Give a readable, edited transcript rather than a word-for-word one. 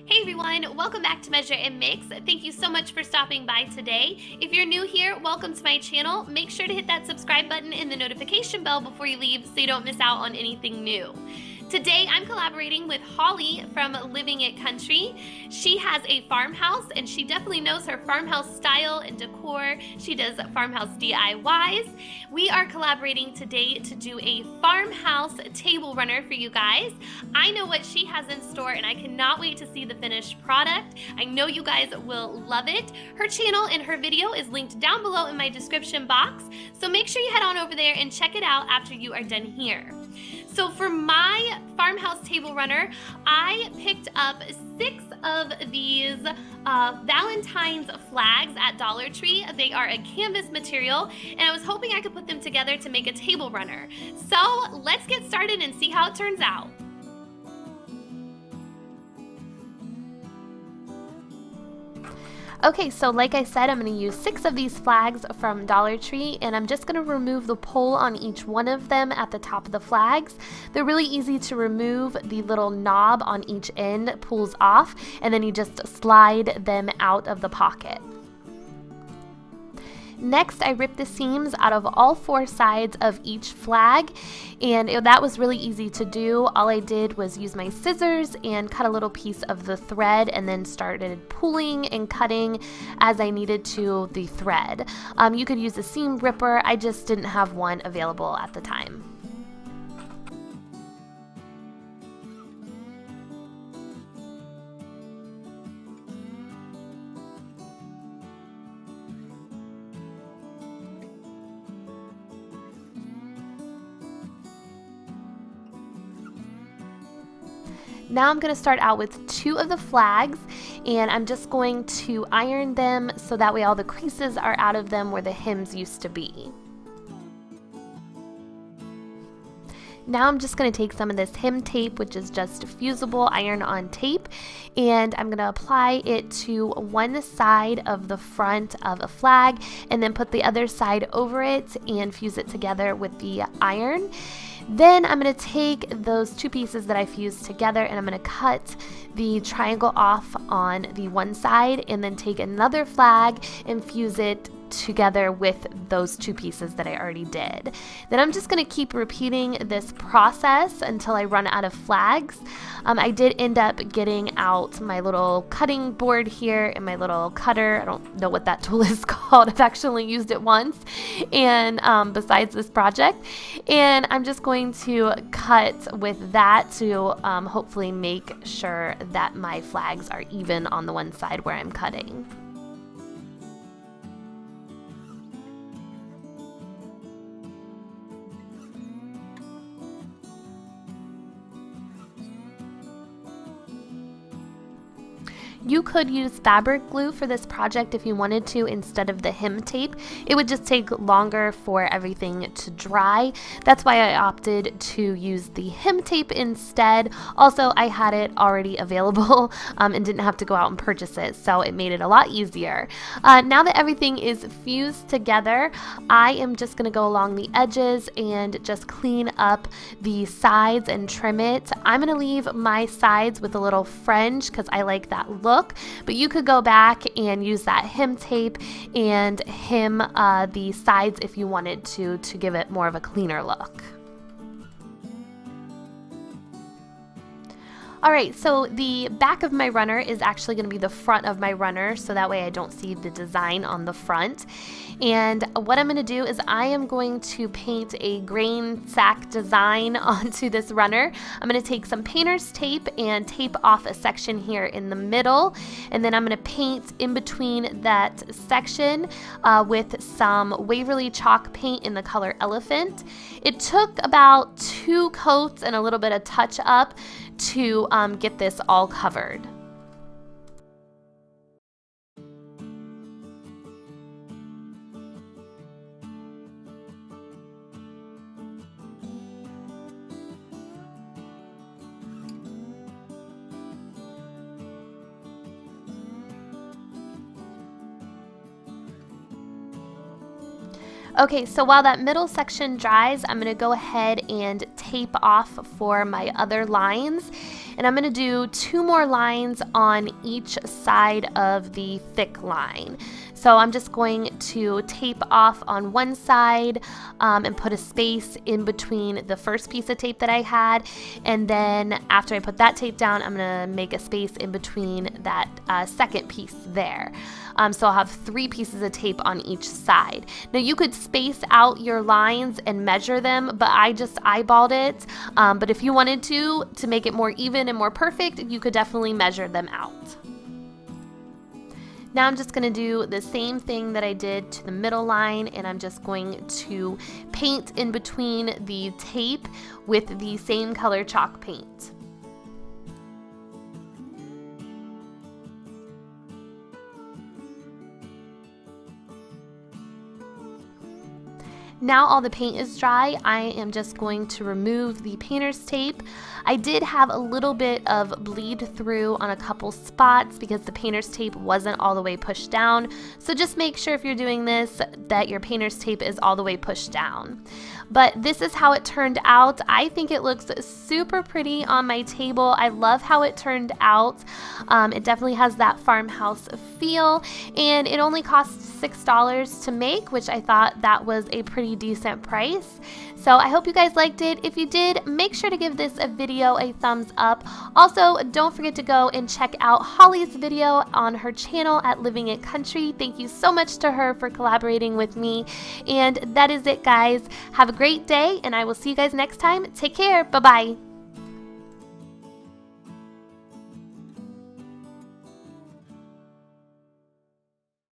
Hey everyone, welcome back to Measure and Mix. Thank you so much for stopping by today. If you're new here, welcome to my channel. Make sure to hit that subscribe button and the notification bell before you leave so you don't miss out on anything new. Today I'm collaborating with Holly from Living It Country. She has a farmhouse and she definitely knows her farmhouse style and decor. She does farmhouse DIYs. We are collaborating today to do a farmhouse table runner for you guys. I know what she has in store and I cannot wait to see the finished product. I know you guys will love it. Her channel and her video is linked down below in my description box, so make sure you head on over there and check it out after you are done here. So for my farmhouse table runner, I picked up 6 of these Valentine's flags at Dollar Tree. They are a canvas material, and I was hoping I could put them together to make a table runner. So let's get started and see how it turns out. Okay, so like I said, I'm going to use 6 of these flags from Dollar Tree, and I'm just going to remove the pole on each one of them at the top of the flags. They're really easy to remove. The little knob on each end pulls off, and then you just slide them out of the pocket. Next, I ripped the seams out of all 4 sides of each flag, and that was really easy to do. All I did was use my scissors and cut a little piece of the thread and then started pulling and cutting as I needed to the thread. You could use a seam ripper. I just didn't have one available at the time. Now I'm going to start out with 2 of the flags, and I'm just going to iron them so that way all the creases are out of them where the hems used to be. Now I'm just going to take some of this hem tape, which is just fusible iron-on tape, and I'm going to apply it to one side of the front of a flag and then put the other side over it and fuse it together with the iron. Then I'm going to take those 2 pieces that I fused together and I'm going to cut the triangle off on the one side and then take another flag and fuse it together with those 2 pieces that I already did. Then I'm just going to keep repeating this process until I run out of flags. I did end up getting out my little cutting board here and my little cutter. I don't know what that tool is called. I've actually used it once, and besides this project, and I'm just going to cut with that to hopefully make sure that my flags are even on the one side where I'm cutting. You could use fabric glue for this project if you wanted to instead of the hem tape. It would just take longer for everything to dry. That's why I opted to use the hem tape instead. Also, I had it already available and didn't have to go out and purchase it, so it made it a lot easier. Now that everything is fused together, I am just going to go along the edges and just clean up the sides and trim it. I'm going to leave my sides with a little fringe because I like that look. But you could go back and use that hem tape and hem the sides if you wanted to give it more of a cleaner look. Alright, so the back of my runner is actually going to be the front of my runner, so that way I don't see the design on the front. And what I'm going to do is I am going to paint a grain sack design onto this runner. I'm going to take some painter's tape and tape off a section here in the middle, and then I'm going to paint in between that section with some Waverly chalk paint in the color Elephant. It took about 2 coats and a little bit of touch up to get this all covered. Okay, so while that middle section dries, I'm going to go ahead and tape off for my other lines. and I'm going to do 2 more lines on each side of the thick line. So I'm just going to tape off on one side and put a space in between the first piece of tape that I had, and then after I put that tape down, I'm going to make a space in between that second piece there. So I'll have 3 pieces of tape on each side. Now you could space out your lines and measure them, but I just eyeballed it. But if you wanted to make it more even and more perfect, you could definitely measure them out. Now I'm just going to do the same thing that I did to the middle line, and I'm just going to paint in between the tape with the same color chalk paint. Now all the paint is dry, I am just going to remove the painter's tape. I did have a little bit of bleed through on a couple spots because the painter's tape wasn't all the way pushed down. So just make sure if you're doing this that your painter's tape is all the way pushed down. But this is how it turned out. I think it looks super pretty on my table. I love how it turned out. It definitely has that farmhouse feel, and it only costs $6 to make, which I thought that was a pretty decent price. So I hope you guys liked it. If you did, make sure to give this video a thumbs up. Also, don't forget to go and check out Holly's video on her channel at Living It Country. Thank you so much to her for collaborating with me. And that is it, guys. Have a great day, and I will see you guys next time. Take care. Bye-bye.